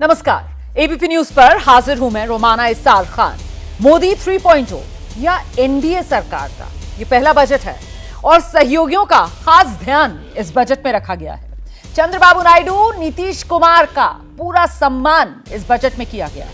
नमस्कार, ABP news पर हाजिर हूं मैं रोमाना इसार खान। मोदी 3.0 या एनडीए सरकार का ये पहला बजट है और सहयोगियों का खास ध्यान इस बजट में रखा गया है। चंद्रबाबू नायडू, नीतीश कुमार का पूरा सम्मान इस बजट में किया गया है।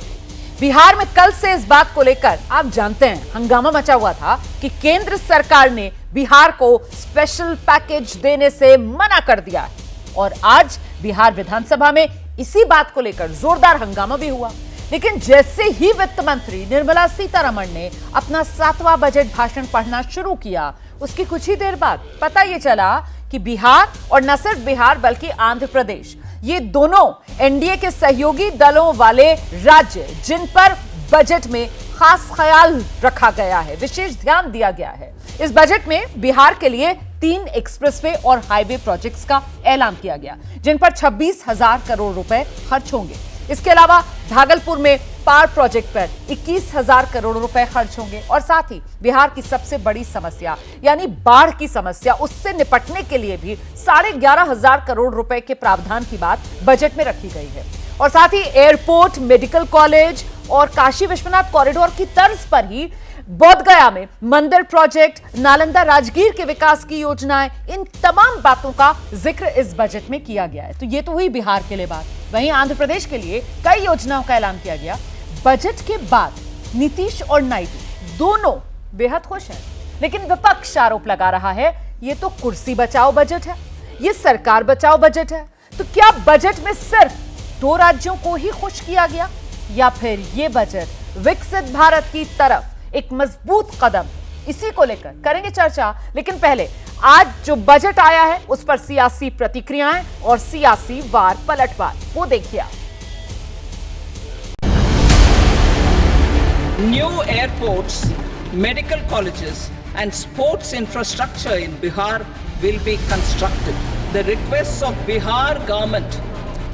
बिहार में कल से इस बात को लेकर आप जानते हैं हंगामा मचा हुआ था कि केंद्र सरकार ने बिहार को स्पेशल पैकेज देने से मना कर दिया है और आज बिहार विधानसभा में इसी बात को लेकर जोरदार हंगामा भी हुआ। लेकिन जैसे ही वित्त मंत्री निर्मला सीतारमण ने अपना 7वां बजट भाषण पढ़ना शुरू किया, उसकी कुछ ही देर बाद पता यह चला कि बिहार और न सिर्फ बिहार बल्कि आंध्र प्रदेश, ये दोनों एनडीए के सहयोगी दलों वाले राज्य जिन पर बजट में खास ख्याल रखा गया है, विशेष ध्यान दिया गया है। इस बजट में बिहार के लिए 3 एक्सप्रेसवे और हाईवे प्रोजेक्ट्स का ऐलान किया गया, जिन पर 26,000 करोड़ रुपए खर्च होंगे। इसके अलावा भागलपुर में पार प्रोजेक्ट पर 21,000 करोड़ रुपए खर्च होंगे और साथ ही बिहार की सबसे बड़ी समस्या यानी बाढ़ की समस्या, उससे निपटने के लिए भी 11,500 करोड़ रुपए के प्रावधान की बात बजट में रखी गई है। और साथ ही एयरपोर्ट, मेडिकल कॉलेज और काशी विश्वनाथ कॉरिडोर की तर्ज पर ही बोध गया में मंदिर प्रोजेक्ट, नालंदा राजगीर के विकास की योजनाएं, इन तमाम बातों का जिक्र इस बजट में किया गया है। तो ये तो हुई बिहार के लिए बात। वहीं आंध्र प्रदेश के लिए कई योजनाओं का ऐलान किया गया। बजट के बाद नीतीश और नायडू दोनों बेहद खुश हैं, लेकिन विपक्ष आरोप लगा रहा है ये तो कुर्सी बचाओ बजट है, ये सरकार बचाओ बजट है। तो क्या बजट में सिर्फ 2 राज्यों को ही खुश किया गया या फिर ये बजट विकसित भारत की तरफ एक मजबूत कदम? इसी को लेकर करेंगे चर्चा। लेकिन पहले आज जो बजट आया है उस पर सियासी प्रतिक्रियाएं और सियासी वार पलटवार, वो देखिए। New airports, medical colleges and sports infrastructure in Bihar will be constructed. The requests of Bihar government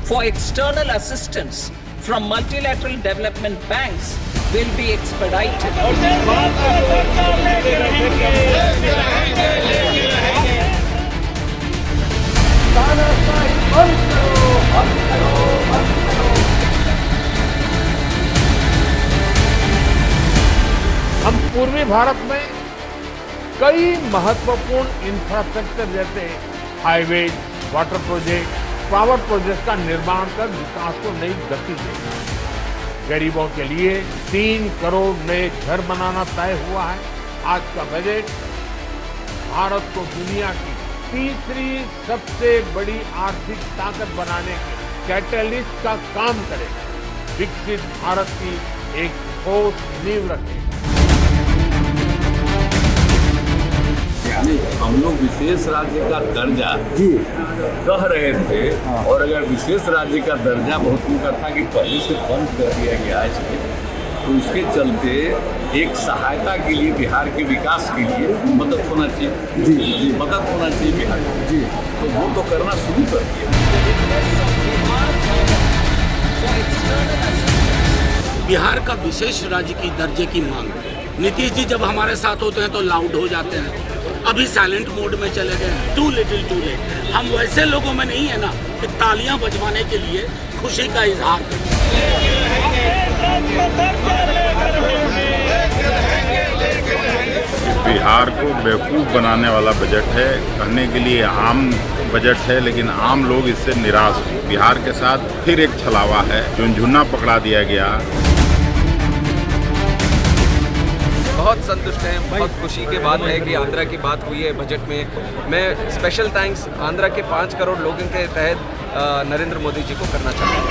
for external assistance from multilateral development banks will be expedited. हम पूर्वी भारत में कई महत्वपूर्ण इंफ्रास्ट्रक्चर जैसे highway, water project, power project का निर्माण कर विकास को नई गति देंगे। गरीबों के लिए 3 करोड़ नए घर बनाना तय हुआ है। आज का बजट भारत को दुनिया की तीसरी सबसे बड़ी आर्थिक ताकत बनाने के कैटलिस्ट का काम करेगा। विकसित भारत की एक ठोस नींव रखेगा। हम लोग विशेष राज्य का दर्जा कह रहे थे और अगर विशेष राज्य का दर्जा बहुत उनका था कि पहले से बंद कर दिया गया है, तो उसके चलते एक सहायता के लिए बिहार के विकास के लिए मदद होना चाहिए। जी, मदद होना चाहिए बिहार को। जी, तो वो तो करना शुरू कर दिया। बिहार का विशेष राज्य की दर्जे की मांग, नीतीश जी जब हमारे साथ होते हैं तो लाउड हो जाते हैं, अभी साइलेंट मोड में चले गए। Too little too late. हम वैसे लोगों में नहीं है ना कि तालियां बजवाने के लिए खुशी का इजहार करें। बिहार को बेवकूफ़ बनाने वाला बजट है, कहने के लिए आम बजट है, लेकिन आम लोग इससे निराश हैं। बिहार के साथ फिर एक छलावा है, झुनझुना पकड़ा दिया गया। बहुत संतुष्ट हैं। बहुत खुशी की बात है कि आंध्रा की बात हुई है बजट में। मैं स्पेशल थैंक्स आंध्रा के 5 करोड़ लोगों के तहत नरेंद्र मोदी जी को करना चाहता हूँ।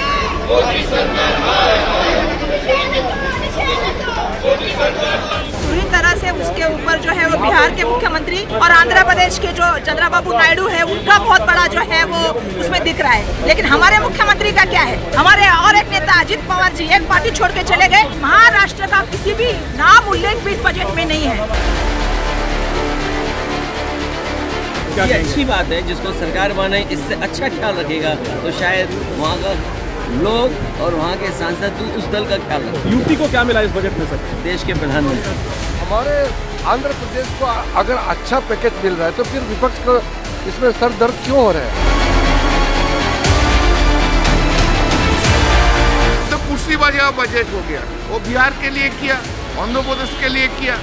पूरी तरह से उसके ऊपर जो है वो बिहार के मुख्यमंत्री और आंध्र प्रदेश के जो चंद्रबाबू नायडू है उनका बहुत बड़ा जो है वो उसमें दिख रहा है। लेकिन हमारे मुख्यमंत्री का क्या है? हमारे और एक नेता अजित पवार जी एक पार्टी छोड़ के चले गए। महाराष्ट्र का किसी भी नाम उल्लेख भी इस बजट में नहीं है। ये अच्छी बात है, जिसको सरकार बनाए इससे अच्छा ख्याल रखेगा तो शायद वहाँ का लोग और वहाँ के सांसद उस दल का ख्याल रखें। यूपी को क्या मिला इस बजट में सर? देश के प्रधानमंत्री। हमारे आंध्र प्रदेश को अगर अच्छा पैकेज मिल रहा है तो फिर विपक्ष को इसमें सर दर्द क्यों हो रहा है? बचाओ बजट हो गया, वो बिहार के लिए किया, आंध्र प्रदेश के लिए किया,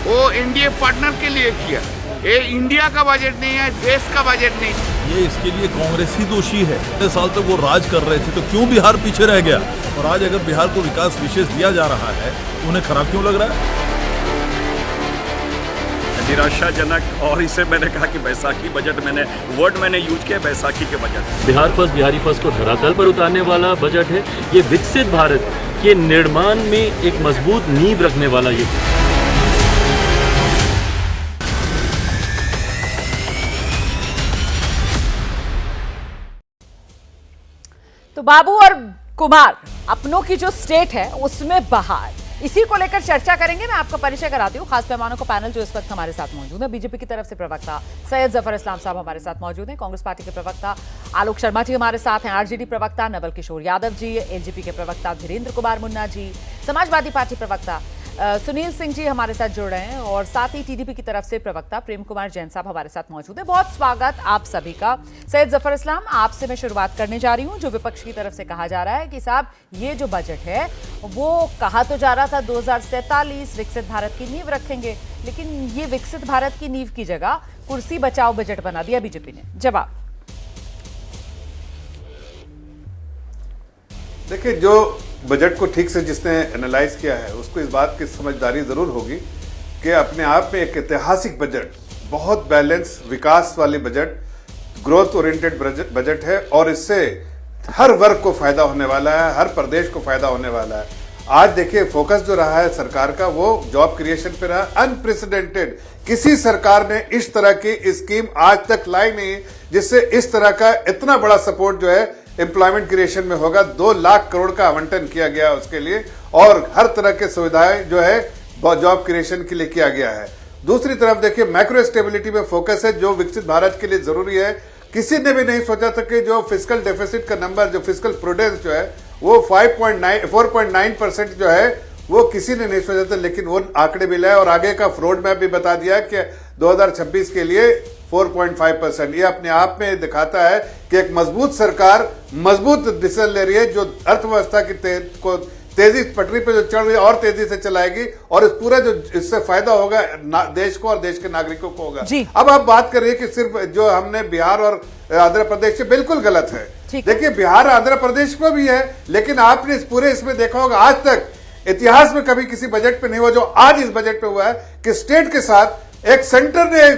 वो एनडीए पार्टनर के लिए किया। ये इंडिया का बजट नहीं है, देश का बजट नहीं। ये इसके लिए कांग्रेस ही दोषी है। 6 साल तक वो राज कर रहे थे तो क्यों बिहार पीछे रह गया? और आज अगर बिहार को विकास विशेष दिया जा रहा है तो उन्हें खराब क्यों लग रहा है? निराशाजनक। और इसे मैंने कहा कि बैसाखी बजट मैंने यूज किया, बैसाखी के budget. Bihar first Bihari first को धरातल पर उतारने वाला बजट है। ये विकसित भारत के निर्माण में एक मजबूत नींव रखने वाला ये। तो बाबू और कुमार अपनों की जो स्टेट है उसमें बहार, इसी को लेकर चर्चा करेंगे। मैं आपको परिचय कराती हूँ खास मेहमानों को, पैनल जो इस वक्त हमारे साथ मौजूद है। बीजेपी की तरफ से प्रवक्ता सैयद जफर इस्लाम साहब हमारे साथ मौजूद हैं, कांग्रेस पार्टी के प्रवक्ता आलोक शर्मा जी हमारे साथ हैं, आरजेडी प्रवक्ता नवल किशोर यादव जी, एलजेपी के प्रवक्ता धीरेन्द्र कुमार मुन्ना जी, समाजवादी पार्टी प्रवक्ता सुनील सिंह जी हमारे साथ जुड़ रहे हैं, और साथ ही टीडीपी की तरफ से प्रवक्ता प्रेम कुमार जैन साहब हमारे साथ मौजूद है। बहुत स्वागत आप सभी का। सैयद जफर इस्लाम, आपसे मैं शुरुआत करने जा रही हूं। जो विपक्ष की तरफ से कहा जा रहा है कि साहब ये जो बजट है वो कहा तो जा रहा था 2047 विकसित भारत की नींव रखेंगे, लेकिन ये विकसित भारत की नींव की जगह कुर्सी बचाओ बजट बना दिया बीजेपी ने। जवाब देखिए, जो बजट को ठीक से जिसने एनालाइज किया है उसको इस बात की समझदारी जरूर होगी कि अपने आप में एक ऐतिहासिक बजट, बहुत बैलेंस विकास वाली बजट, ग्रोथ ओरिएंटेड बजट है, और इससे हर वर्ग को फायदा होने वाला है, हर प्रदेश को फायदा होने वाला है। आज देखिए फोकस जो रहा है सरकार का वो जॉब क्रिएशन पे रहा, अनप्रेसिडेंटेड। किसी सरकार ने इस तरह की स्कीम आज तक लाई नहीं जिससे इस तरह का इतना बड़ा सपोर्ट जो है एम्प्लॉयमेंट क्रिएशन में होगा। 2 लाख करोड़ का आवंटन किया गया उसके लिए, और हर तरह के सुविधाएं जो है जॉब क्रिएशन के लिए किया गया है। दूसरी तरफ देखिए मैक्रो स्टेबिलिटी में फोकस है जो विकसित भारत के लिए जरूरी है। किसी ने भी नहीं सोचा था कि जो फिस्कल डेफिसिट का नंबर, जो फिस्कल प्रूडेंस जो है वो 4.9% जो है वो किसी ने नहीं सोचा था, लेकिन वो आंकड़े भी लाए और आगे का रोड मैप भी बता दिया कि 2026 के लिए 4.5%। ये अपने आप में दिखाता है कि एक मजबूत सरकार मजबूत डिसीजन ले रही है जो अर्थव्यवस्था की तेजी पटरी पे जो चढ़ रही है और तेजी से चलाएगी, और इस पूरा जो इससे फायदा होगा देश को और देश के नागरिकों को होगा। अब आप बात कर रही है कि सिर्फ जो हमने बिहार और आंध्र प्रदेश से, बिल्कुल गलत है। देखिए बिहार आंध्र प्रदेश में भी है, लेकिन आपने इस पूरे इसमें देखा होगा आज तक इतिहास में कभी किसी बजट पे नहीं हुआ जो आज इस बजट पे हुआ है कि स्टेट के साथ एक सेंटर ने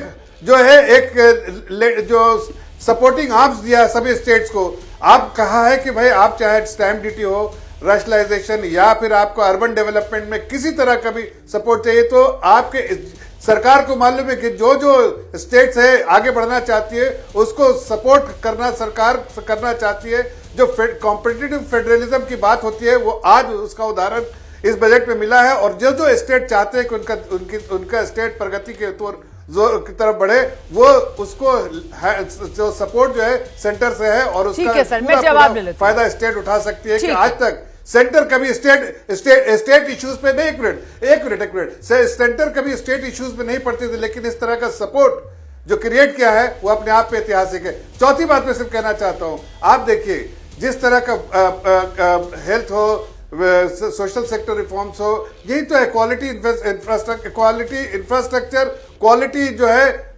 जो है एक जो सपोर्टिंग आर्म्स दिया सभी स्टेट्स को। आप कहा है कि भाई आप चाहे स्टैम्प ड्यूटी हो, रैशनलाइजेशन, या फिर आपको अर्बन डेवलपमेंट में किसी तरह का भी सपोर्ट चाहिए, तो आपके सरकार को मालूम है कि जो जो स्टेट्स है आगे बढ़ना चाहती है उसको सपोर्ट करना सरकार करना चाहती है। जो कॉम्पिटिटिव फेडरलिज्म की बात होती है वो आज उसका उदाहरण इस बजट में मिला है, और जो जो स्टेट चाहते हैं कि उनका स्टेट प्रगति के की तरफ बढ़े, वो उसको जो सपोर्ट जो है सेंटर से है, और उसका फायदा स्टेट उठा सकती है। कि आज तक सेंटर कभी स्टेट इश्यूज पे नहीं, एक मिनट सेंटर कभी स्टेट इश्यूज पे नहीं पड़ते थे, लेकिन इस तरह का सपोर्ट जो क्रिएट किया है वो अपने आप में ऐतिहासिक है। चौथी बात मैं सिर्फ कहना चाहता हूं, आप देखिए जिस तरह का हेल्थ हो, सोशल सेक्टर रिफॉर्म्स हो, यही तो है क्वालिटी इंफ्रास्ट्रक्चर, क्वालिटी जो है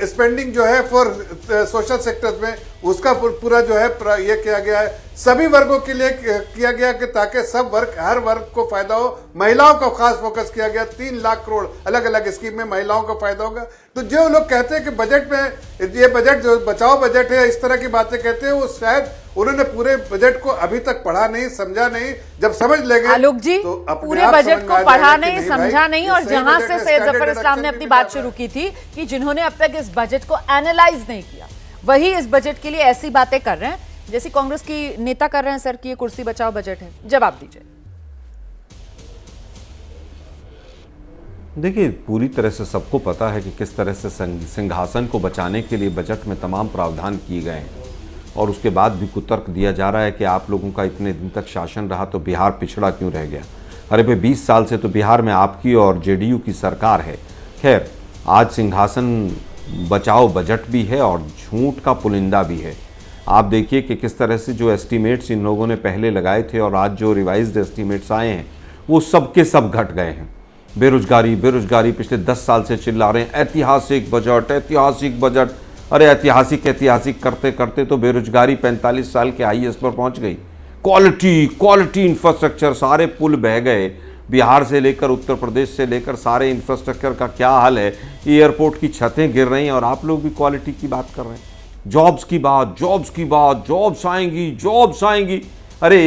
स्पेंडिंग जो है फॉर सोशल सेक्टर्स में, उसका पूरा जो है ये किया गया है सभी वर्गों के लिए किया गया कि ताकि सब वर्ग, हर वर्ग को फायदा हो। महिलाओं का खास फोकस किया गया, 3 लाख करोड़ अलग अलग स्कीम में महिलाओं को फायदा होगा। तो जो लोग कहते हैं कि बजट में ये बजट जो बचाओ बजट है, इस तरह की बातें कहते हैं, वो शायद उन्होंने पूरे बजट को अभी तक पढ़ा नहीं, समझा नहीं। जब समझ लेंगे आलोक जी, तो पूरे बजट को पढ़ा नहीं, समझा नहीं, और जहां से सैयद जफर इस्लाम ने अपनी बात शुरू की थी कि जिन्होंने अब तक इस बजट को एनालाइज नहीं किया वही इस बजट के लिए ऐसी बातें कर रहे हैं जैसी कांग्रेस की नेता कर रहे हैं सर कि ये कुर्सी बचाओ बजट है। जवाब दीजिए। देखिए, पूरी तरह से सबको पता है कि किस तरह से सिंहासन को बचाने के लिए बजट में तमाम प्रावधान किए गए हैं, और उसके बाद भी कुतर्क दिया जा रहा है कि आप लोगों का इतने दिन तक शासन रहा तो बिहार पिछड़ा क्यों रह गया। अरे भाई 20 साल से तो बिहार में आपकी और जेडीयू की सरकार है। खैर, आज सिंहासन बचाओ बजट भी है और झूठ का पुलिंदा भी है। आप देखिए कि किस तरह से जो एस्टीमेट्स इन लोगों ने पहले लगाए थे और आज जो रिवाइज्ड एस्टीमेट्स आए हैं वो सब के सब घट गए हैं। बेरोजगारी पिछले 10 साल से चिल्ला रहे हैं ऐतिहासिक बजट। अरे ऐतिहासिक करते करते तो बेरोजगारी 45 साल के हाईएस्ट पर पहुंच गई। क्वालिटी इंफ्रास्ट्रक्चर, सारे पुल बह गए, बिहार से लेकर उत्तर प्रदेश से लेकर सारे इंफ्रास्ट्रक्चर का क्या हाल है। एयरपोर्ट की छतें गिर रही हैं और आप लोग भी क्वालिटी की बात कर रहे हैं। जॉब्स की बात, जॉब्स आएंगी। अरे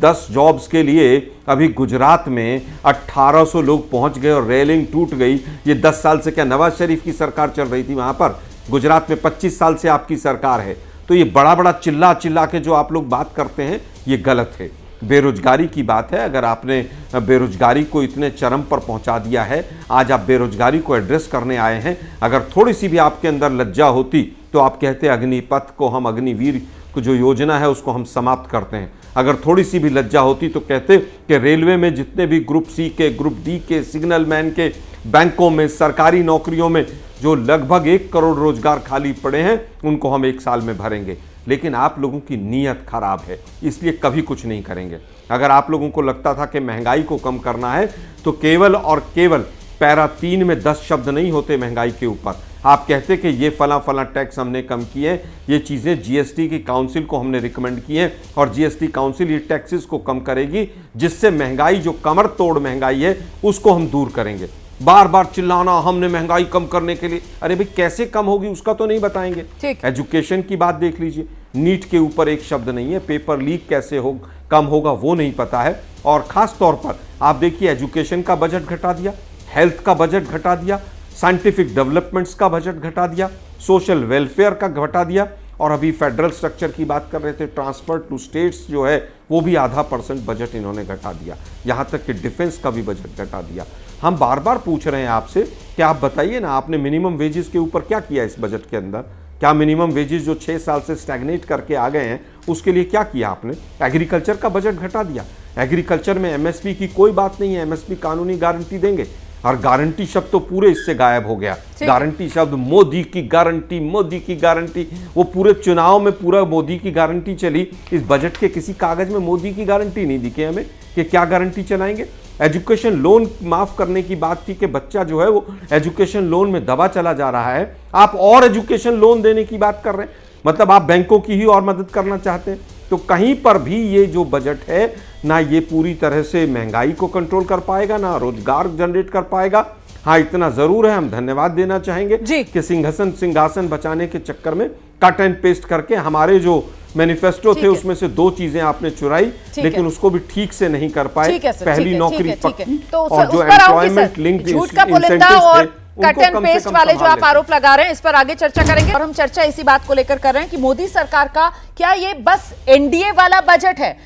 10 जॉब्स के लिए अभी गुजरात में 1800 लोग पहुंच गए और रेलिंग टूट गई। ये 10 साल से क्या नवाज शरीफ की सरकार चल रही थी वहां पर? गुजरात में 25 साल से आपकी सरकार है। तो ये बड़ा चिल्ला के जो आप लोग बात करते हैं ये गलत है। बेरोजगारी की बात है, अगर आपने बेरोजगारी को इतने चरम पर पहुंचा दिया है, आज आप बेरोजगारी को एड्रेस करने आए हैं, अगर थोड़ी सी भी आपके अंदर लज्जा होती तो आप कहते अग्निपथ को हम, अग्निवीर को जो योजना है उसको हम समाप्त करते हैं। अगर थोड़ी सी भी लज्जा होती तो कहते कि रेलवे में जितने भी ग्रुप सी के, ग्रुप डी के, सिग्नल मैन के, बैंकों में, सरकारी नौकरियों में जो लगभग 1 करोड़ रोजगार खाली पड़े हैं उनको हम 1 साल में भरेंगे। लेकिन आप लोगों की नीयत खराब है, इसलिए कभी कुछ नहीं करेंगे। अगर आप लोगों को लगता था कि महंगाई को कम करना है तो केवल और केवल पैरा 3 में 10 शब्द नहीं होते महंगाई के ऊपर। आप कहते कि ये फला टैक्स हमने कम किए, ये चीज़ें जीएसटी की काउंसिल को हमने रिकमेंड की हैं और जीएसटी काउंसिल ये टैक्सेस को कम करेगी, जिससे महंगाई, जो कमर तोड़ महंगाई है, उसको हम दूर करेंगे। बार चिल्लाना हमने महंगाई कम करने के लिए, अरे भाई कैसे कम होगी उसका तो नहीं बताएंगे। एजुकेशन की बात देख लीजिए, नीट के ऊपर एक शब्द नहीं है, पेपर लीक कैसे कम होगा वो नहीं पता है। और खास तौर पर आप देखिए एजुकेशन का बजट घटा दिया, हेल्थ का बजट घटा दिया, साइंटिफिक डेवलपमेंट्स का बजट घटा दिया, सोशल वेलफेयर का घटा दिया, और अभी फेडरल स्ट्रक्चर की बात कर रहे थे, ट्रांसफर टू स्टेट्स जो है वो भी 0.5% बजट इन्होंने घटा दिया, यहाँ तक कि डिफेंस का भी बजट घटा दिया। हम बार पूछ रहे हैं आपसे कि आप बताइए ना, आपने मिनिमम वेजेस के ऊपर क्या किया इस बजट के अंदर? क्या मिनिमम वेजेस जो 6 साल से स्टैग्नेट करके आ गए हैं उसके लिए क्या किया आपने? एग्रीकल्चर का बजट घटा दिया। एग्रीकल्चर में एमएसपी की कोई बात नहीं है, एमएसपी कानूनी गारंटी देंगे, और गारंटी शब्द तो पूरे इससे गायब हो गया। गारंटी शब्द, मोदी की गारंटी, वो पूरे चुनाव में पूरा मोदी की गारंटी चली। इस बजट के किसी कागज में मोदी की गारंटी नहीं दिखे हमें कि क्या गारंटी चलाएंगे। एजुकेशन लोन माफ करने की बात थी कि बच्चा जो है वो एजुकेशन लोन में दबा चला जा रहा है, आप और एजुकेशन लोन देने की बात कर रहे हैं, मतलब आप बैंकों की ही और मदद करना चाहते हैं। तो कहीं पर भी ये जो बजट है ना, ये पूरी तरह से महंगाई को कंट्रोल कर पाएगा, ना रोजगार जनरेट कर पाएगा। हाँ, इतना जरूर है, हम धन्यवाद देना चाहेंगे कि सिंहासन बचाने के चक्कर में कट एंड पेस्ट करके हमारे जो मैनिफेस्टो थे उसमें से 2 चीजें आपने चुराई, लेकिन उसको भी ठीक से नहीं कर पाए। पहली नौकरी पक्की और जो एम्प्लॉयमेंट लिंक्ड इंसेंटिव्स थे, कट एंड पेस्ट वाले जो आप आरोप लगा रहे हैं, इस पर आगे चर्चा करेंगे। और हम चर्चा इसी बात को लेकर कर रहे हैं कि मोदी सरकार का क्या ये बस एनडीए वाला बजट है?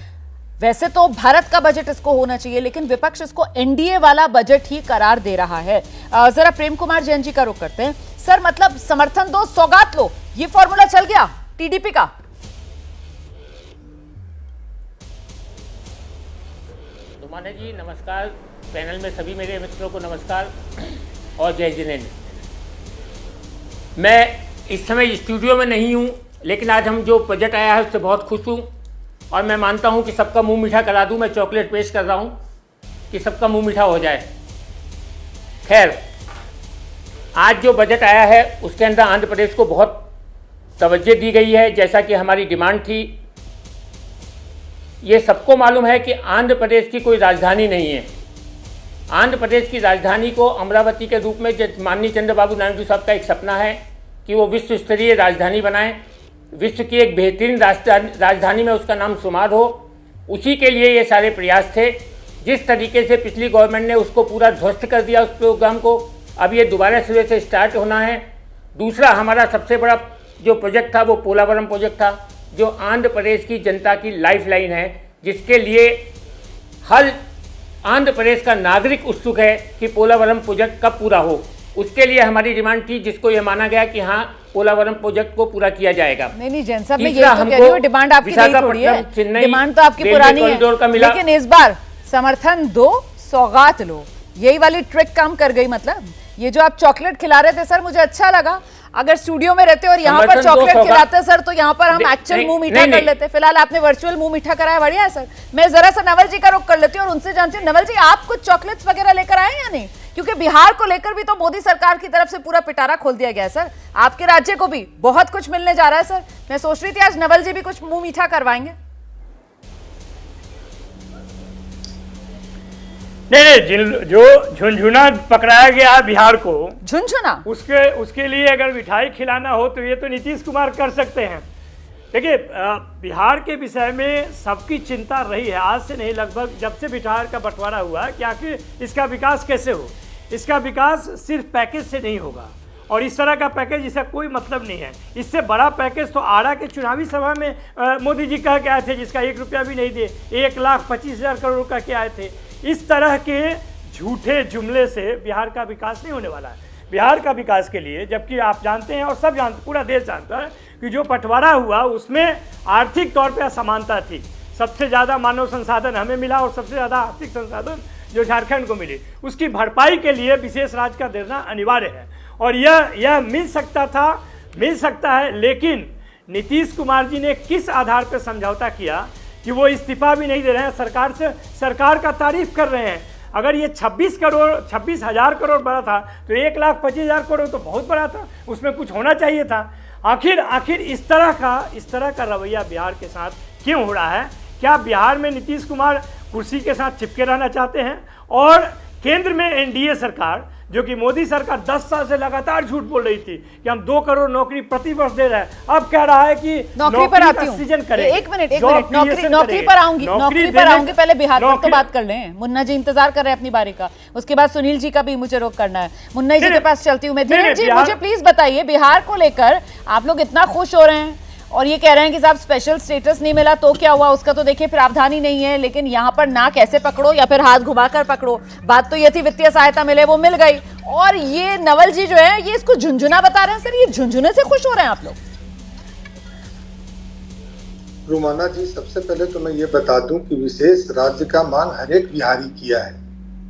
वैसे तो भारत का बजट इसको होना चाहिए, लेकिन विपक्ष इसको एनडीए वाला बजट ही करार दे रहा है। जरा प्रेम कुमार जैन जी का रुख करते हैं। सर, मतलब समर्थन दो, सौगात लो, ये फॉर्मूला चल गया टीडीपी का? माने जी नमस्कार, पैनल में सभी मेरे मित्रों को नमस्कार और जय जिनेन्द्र। मैं इस समय स्टूडियो में नहीं हूं, लेकिन आज हम जो बजट आया है उससे बहुत खुश हूं और मैं मानता हूं कि सबका मुंह मीठा करा दूं। मैं चॉकलेट पेश कर रहा हूं कि सबका मुंह मीठा हो जाए। खैर, आज जो बजट आया है उसके अंदर आंध्र प्रदेश को बहुत तवज्जो दी गई है, जैसा कि हमारी डिमांड थी। ये सबको मालूम है कि आंध्र प्रदेश की कोई राजधानी नहीं है। आंध्र प्रदेश की राजधानी को अमरावती के रूप में माननीय चंद्रबाबू नायडू साहब का एक सपना है कि वो विश्व स्तरीय राजधानी बनाएं, विश्व की एक बेहतरीन राजधानी में उसका नाम शुमार हो। उसी के लिए ये सारे प्रयास थे। जिस तरीके से पिछली गवर्नमेंट ने उसको पूरा ध्वस्त कर दिया उस प्रोग्राम को, अब ये दोबारा सिरे से स्टार्ट होना है। दूसरा हमारा सबसे बड़ा जो प्रोजेक्ट था वो पोलावरम प्रोजेक्ट था, जो आंध्र प्रदेश की जनता की लाइफलाइन है, जिसके लिए हर आंध्र प्रदेश का नागरिक उत्सुक है कि पोलावरम प्रोजेक्ट कब पूरा हो। उसके लिए हमारी डिमांड थी, जिसको ये माना गया कि हाँ, पोलावरम प्रोजेक्ट को पूरा किया जाएगा। नहीं जैन साहब, मैं ये तो कह रही हूं, डिमांड आपकी नहीं थोड़ी है, डिमांड तो आपकी पुरानी है, लेकिन इस बार समर्थन दो, सौगात लो, यही वाली ट्रिक काम कर गई। मतलब ये जो आप चॉकलेट खिला रहे थे सर, मुझे अच्छा लगा। अगर स्टूडियो में रहते और यहाँ पर चॉकलेट खिलाते सर, तो यहाँ पर हम एक्चुअल मुंह मीठा कर लेते। फिलहाल आपने वर्चुअल मुंह मीठा कराया, बढ़िया है सर। मैं जरा सा नवल जी का रुख कर लेती हूँ और उनसे जानती हूँ, नवल जी आप कुछ चॉकलेट्स वगैरह लेकर आए या नहीं? क्योंकि बिहार को लेकर भी तो मोदी सरकार की तरफ से पूरा पिटारा खोल दिया गया है सर। आपके राज्य को भी बहुत कुछ मिलने जा रहा है सर। मैं सोच रही थी आज नवल जी भी कुछ मुंह मीठा करवाएंगे। नहीं, जो झुनझुना पकड़ाया गया है बिहार को, झुनझुना उसके लिए अगर मिठाई खिलाना हो तो ये तो नीतीश कुमार कर सकते हैं। देखिए, बिहार के विषय में सबकी चिंता रही है आज से नहीं, लगभग जब से बिहार का बंटवारा हुआ है कि आखिर इसका विकास कैसे हो। इसका विकास सिर्फ पैकेज से नहीं होगा और इस तरह का पैकेज इसका कोई मतलब नहीं है। इससे बड़ा पैकेज तो आरा के चुनावी सभा में मोदी जी कह के आए थे, जिसका 1 रुपया भी नहीं दिए, 1,25,000 करोड़ का के आए थे। इस तरह के झूठे जुमले से बिहार का विकास नहीं होने वाला है। बिहार का विकास के लिए, जबकि आप जानते हैं और सब जानते, पूरा देश जानता है कि जो बंटवारा हुआ उसमें आर्थिक तौर पे असमानता थी। सबसे ज़्यादा मानव संसाधन हमें मिला और सबसे ज़्यादा आर्थिक संसाधन जो झारखंड को मिली, उसकी भरपाई के लिए विशेष राज्य का देना अनिवार्य है और यह मिल सकता है। लेकिन नीतीश कुमार जी ने किस आधार पर समझौता किया कि वो इस्तीफा भी नहीं दे रहे हैं सरकार से, सरकार का तारीफ कर रहे हैं। अगर ये 26,000 करोड़ बड़ा था तो 1,25,000 करोड़ तो बहुत बड़ा था, उसमें कुछ होना चाहिए था। आखिर इस तरह का रवैया बिहार के साथ क्यों हो रहा है? क्या बिहार में नीतीश कुमार कुर्सी के साथ चिपके रहना चाहते हैं और केंद्र में एनडीए सरकार, जो कि मोदी सरकार 10 साल से लगातार झूठ बोल रही थी कि हम 2 करोड़ नौकरी प्रति वर्ष दे रहे हैं, अब कह रहा है कि नौकरी पर आती हूँ। एक मिनट नौकरी पर आऊंगी पहले बिहार पर तो बात कर लें। मुन्ना जी इंतजार कर रहे हैं अपनी बारी का, उसके बाद सुनील जी का भी मुझे रोक करना है। मुन्ना जी के पास चलती हूँ मैं। धीरेन्द्र जी मुझे प्लीज बताइए, बिहार को लेकर आप लोग इतना खुश हो रहे हैं और ये कह रहे हैं कि साहब स्पेशल स्टेटस नहीं मिला तो क्या हुआ, उसका तो देखिए प्रावधान ही नहीं है, लेकिन यहाँ पर ना कैसे पकड़ो या फिर हाथ घुमाकर पकड़ो। बात तो ये थी वित्तीय सहायता मिले, वो मिल गई। और ये नवल जी जो है ये इसको झुनझुना बता रहे हैं। सर ये झुनझुने से खुश हो रहे हैं आप लोग? रुमाना जी, सबसे पहले तो मैं ये बता दूं कि विशेष राज्य का मांग हर एक बिहारी किया है,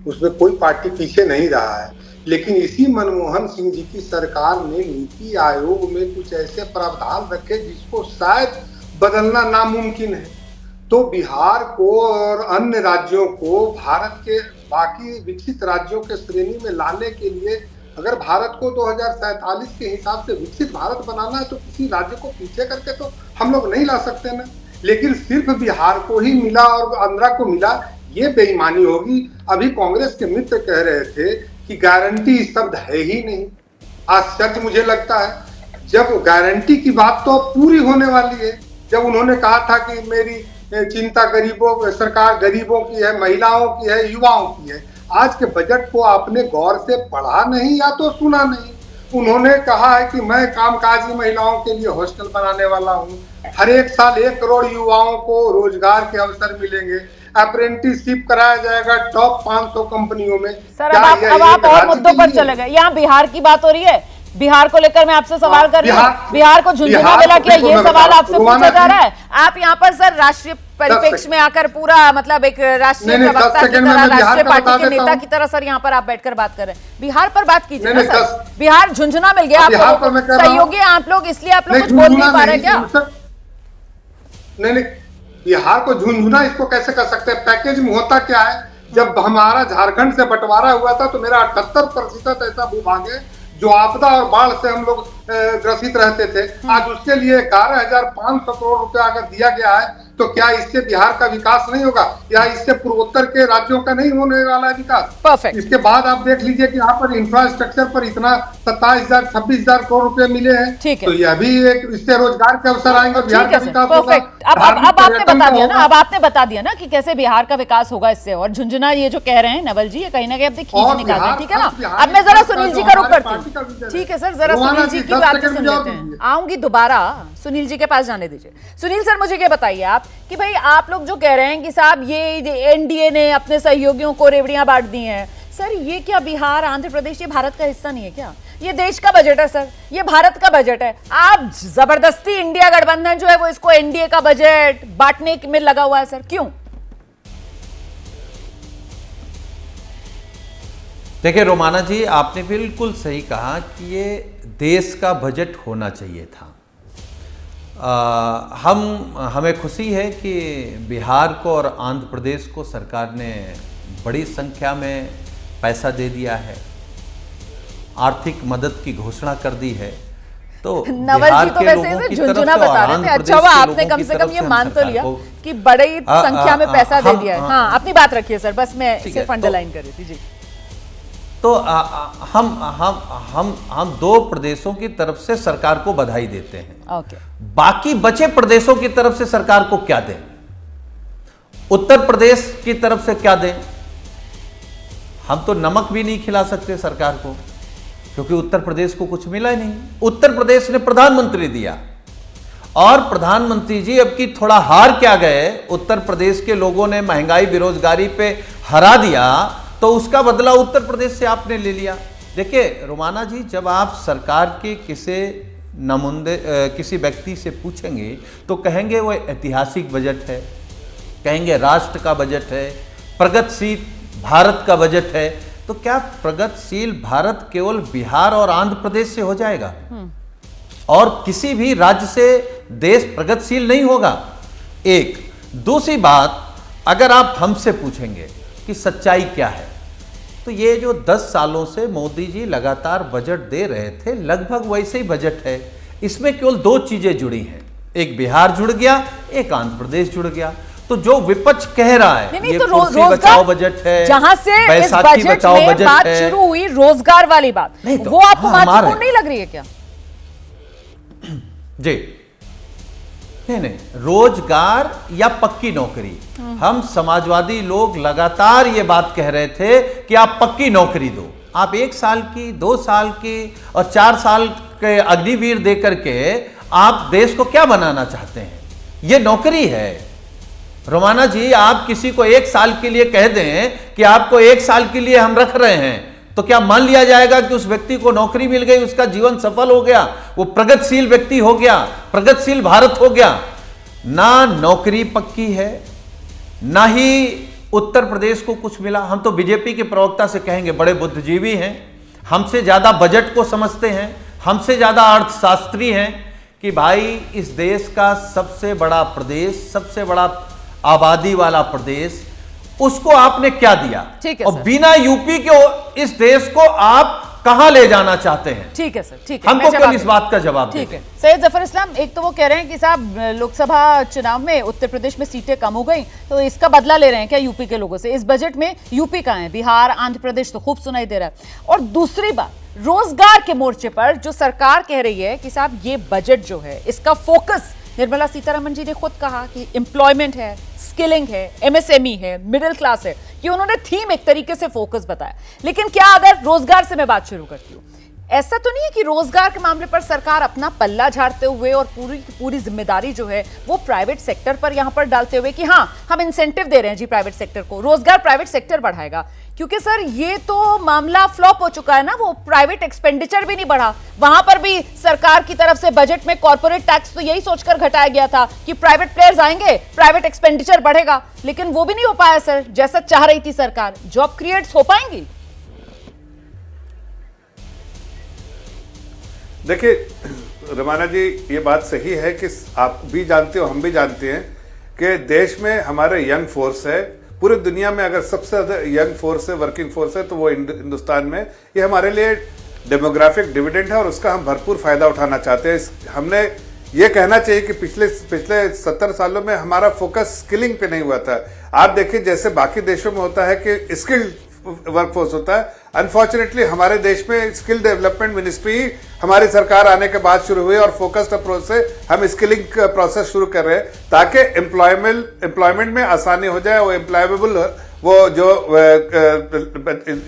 उसमें कोई पार्टी पीछे नहीं रहा है। लेकिन इसी मनमोहन सिंह जी की सरकार ने नीति आयोग में कुछ ऐसे प्रावधान रखे जिसको शायद बदलना नामुमकिन है। तो बिहार को और अन्य राज्यों को भारत के बाकी विकसित राज्यों के श्रेणी में लाने के लिए अगर भारत को 2047 के हिसाब से विकसित भारत बनाना है तो किसी राज्य को पीछे करके तो हम लोग नहीं ला सकते ना। लेकिन सिर्फ बिहार को ही मिला और आंध्रा को मिला, ये बेईमानी होगी। अभी कांग्रेस के मित्र कह रहे थे कि गारंटी शब्द है ही नहीं। आश्चर्य मुझे लगता है जब गारंटी की बात तो पूरी होने वाली है। जब उन्होंने कहा था कि मेरी चिंता गरीबों, सरकार गरीबों की है, महिलाओं की है, युवाओं की है। आज के बजट को आपने गौर से पढ़ा नहीं या तो सुना नहीं। उन्होंने कहा है कि मैं कामकाजी महिलाओं के लिए हॉस्टल बनाने वाला हूँ, हर एक साल 1 करोड़ युवाओं को रोजगार के अवसर मिलेंगे, अप्रेंटिसशिप कराया जाएगा टॉप 500 कंपनियों में। सर अब आप और मुद्दों पर चले गए। यहाँ बिहार की बात हो रही है, बिहार को लेकर मैं आपसे सवाल कर रही हूँ। बिहार को झुनझुना मिला क्या, ये सवाल आपसे पूछा जा रहा है। आप यहाँ पर सर राष्ट्रीय परिप्रेक्ष्य में आकर पूरा मतलब एक राष्ट्रीय प्रवक्ता की तरह, राष्ट्रीय पार्टी के नेता की तरह सर यहाँ पर आप बैठकर बात कर रहे हैं। बिहार पर बात कीजिए ना सर। बिहार झुनझुना मिल गया आपको, सहयोगी आप लोग, इसलिए आप लोग कुछ बोल नहीं पा रहे क्या? नहीं, बिहार को झुनझुना इसको कैसे कर सकते हैं? पैकेज में होता क्या है, जब हमारा झारखंड से बंटवारा हुआ था तो मेरा 78% ऐसा भूभाग है जो आपदा और बाढ़ से हम लोग ग्रसित रहते थे। आज उसके लिए 11,500 करोड़ रुपया अगर दिया गया है तो क्या इससे बिहार का विकास नहीं होगा या इससे पूर्वोत्तर के राज्यों का नहीं होने वाला है विकास? परफेक्ट। इसके बाद आप देख लीजिए कि यहाँ पर इंफ्रास्ट्रक्चर पर इतना 27,000 26,000 करोड़ रुपए मिले हैं। ठीक है, तो यह भी एक, इससे रोजगार के अवसर आएंगे, बिहार का विकास होगा। अब आपने बता दिया ना, अब आपने बता दिया ना कि कैसे बिहार का विकास होगा इससे। और झुनझुना ये जो कह रहे हैं नवल जी, ये कहीं ना कहीं अपने खींच निकाल रहे हैं, ठीक है ना। अब मैं जरा सुनील जी का रुख करती हूँ। ठीक है सर, जरा सुनील जी की बात सुन लेते हैं। आऊंगी दोबारा, सुनील जी के पास जाने दीजिए। सुनील सर मुझे क्या बताइए आप कि भाई आप लोग जो कह रहे हैं कि साहब ये एनडीए ने अपने सहयोगियों को रेवड़ियां बांट दी हैं, सर ये क्या बिहार, आंध्र प्रदेश ये भारत का हिस्सा नहीं है क्या? ये देश का बजट है सर, ये भारत का बजट है। आप जबरदस्ती इंडिया गठबंधन जो है वो इसको एनडीए का बजट बांटने में लगा हुआ है सर, क्यों? देखिए रोमाना जी, आपने बिल्कुल सही कहा कि ये देश का बजट होना चाहिए था। हमें खुशी है कि बिहार को और आंध्र प्रदेश को सरकार ने बड़ी संख्या में पैसा दे दिया है, आर्थिक मदद की घोषणा कर दी है। तो नवल जी तो वैसे झुनझुना बता रहे थे, अच्छा हुआ आपने कम से कम ये मान तो लिया कि बड़ी संख्या में पैसा दे दिया है। हाँ, अपनी बात रखिए सर, बस मैं सिर्फ अंडरलाइन कर रही थी जी। तो हम दो प्रदेशों की तरफ से सरकार को बधाई देते हैं। ओके। बाकी बचे प्रदेशों की तरफ से सरकार को क्या दें? उत्तर प्रदेश की तरफ से क्या दें? हम तो नमक भी नहीं खिला सकते सरकार को, क्योंकि उत्तर प्रदेश को कुछ मिला ही नहीं। उत्तर प्रदेश ने प्रधानमंत्री दिया, और प्रधानमंत्री जी अब की थोड़ा हार क्या गए, उत्तर प्रदेश के लोगों ने महंगाई बेरोजगारी पे हरा दिया, तो उसका बदला उत्तर प्रदेश से आपने ले लिया। देखिए रोमाना जी, जब आप सरकार के किसी व्यक्ति से पूछेंगे तो कहेंगे वो ऐतिहासिक बजट है, कहेंगे राष्ट्र का बजट है, प्रगतिशील भारत का बजट है। तो क्या प्रगतिशील भारत केवल बिहार और आंध्र प्रदेश से हो जाएगा? और किसी भी राज्य से देश प्रगतिशील नहीं होगा। एक दूसरी बात, अगर आप हमसे पूछेंगे कि सच्चाई क्या है, तो ये जो 10 सालों से मोदी जी लगातार बजट दे रहे थे, लगभग वैसे ही बजट है। इसमें केवल 2 चीजें जुड़ी हैं, एक बिहार जुड़ गया, एक आंध्र प्रदेश जुड़ गया। तो जो विपक्ष कह रहा है ये तो कुर्सी बचाओ बजट है, जहां से इस बजट में बात शुरू हुई रोजगार वाली बात, तो वो आपको महत्वपूर्ण नहीं लग रही है क्या? जी नहीं, रोजगार या पक्की नौकरी, हम समाजवादी लोग लगातार ये बात कह रहे थे कि आप पक्की नौकरी दो। आप 1 साल की, 2 साल की और 4 साल के अग्निवीर देकर के आप देश को क्या बनाना चाहते हैं? ये नौकरी है रोमाना जी। आप किसी को 1 साल के लिए कह दें कि आपको 1 साल के लिए हम रख रहे हैं, तो क्या मान लिया जाएगा कि उस व्यक्ति को नौकरी मिल गई, उसका जीवन सफल हो गया, वो प्रगतिशील व्यक्ति हो गया, प्रगतिशील भारत हो गया? ना नौकरी पक्की है, ना ही उत्तर प्रदेश को कुछ मिला। हम तो बीजेपी के प्रवक्ता से कहेंगे, बड़े बुद्धिजीवी हैं, हमसे ज्यादा बजट को समझते हैं, हमसे ज्यादा अर्थशास्त्री हैं, कि भाई इस देश का सबसे बड़ा प्रदेश, सबसे बड़ा आबादी वाला प्रदेश, उसको आपने क्या दिया? ठीक है, और बिना यूपी के इस देश को आप कहां ले जाना चाहते हैं? ठीक है सर, ठीक है, हमको कल इस बात का जवाब ठीक है। सैयद जफर इस्लाम, एक तो वो कह रहे हैं कि साहब लोकसभा चुनाव में उत्तर प्रदेश में सीटें कम हो गई, तो इसका बदला ले रहे हैं क्या यूपी के लोगों से? इस बजट में यूपी कहां है? बिहार, आंध्र प्रदेश तो खूब सुनाई दे रहा है। और दूसरी बात, रोजगार के मोर्चे पर जो सरकार कह रही है कि साहब ये बजट जो है इसका फोकस, निर्मला सीतारमण जी ने खुद कहा कि एम्प्लॉयमेंट है, स्किलिंग है, एमएसएमई है, मिडिल क्लास है, कि उन्होंने थीम एक तरीके से फोकस बताया। लेकिन क्या अगर रोजगार से मैं बात शुरू करती हूं, ऐसा तो नहीं है कि रोजगार के मामले पर सरकार अपना पल्ला झाड़ते हुए और पूरी जिम्मेदारी जो है वो प्राइवेट सेक्टर पर यहां पर डालते हुए कि हाँ हम इंसेंटिव दे रहे हैं जी प्राइवेट सेक्टर को, रोजगार प्राइवेट सेक्टर बढ़ाएगा? क्योंकि सर ये तो मामला फ्लॉप हो चुका है ना, वो प्राइवेट एक्सपेंडिचर भी नहीं बढ़ा। वहां पर भी सरकार की तरफ से बजट में कॉर्पोरेट टैक्स तो यही सोचकर घटाया गया था कि प्राइवेट प्लेयर्स आएंगे, प्राइवेट एक्सपेंडिचर बढ़ेगा, लेकिन वो भी नहीं हो पाया सर, जैसा चाह रही थी सरकार। जॉब क्रिएट्स हो पाएंगी? देखिए रमाना जी, ये बात सही है कि आप भी जानते हो, हम भी जानते हैं कि देश में हमारे यंग फोर्स है। पूरी दुनिया में अगर सबसे ज्यादा यंग फोर्स है, वर्किंग फोर्स है, तो वो हिंदुस्तान में। ये हमारे लिए डेमोग्राफिक डिविडेंड है और उसका हम भरपूर फायदा उठाना चाहते हैं। हमने ये कहना चाहिए कि पिछले 70 सालों में हमारा फोकस स्किलिंग पे नहीं हुआ था। आप देखिए जैसे बाकी देशों में होता है कि स्किल्ड वर्कफोर्स होता है, अनफॉर्चुनेटली हमारे देश में स्किल डेवलपमेंट मिनिस्ट्री हमारी सरकार आने के बाद शुरू हुई और फोकस्ड अप्रोच से हम स्किलिंग प्रोसेस शुरू कर रहे हैं ताकि एम्प्लॉयमेंट में आसानी हो जाए, वो एम्प्लॉयबल, वो जो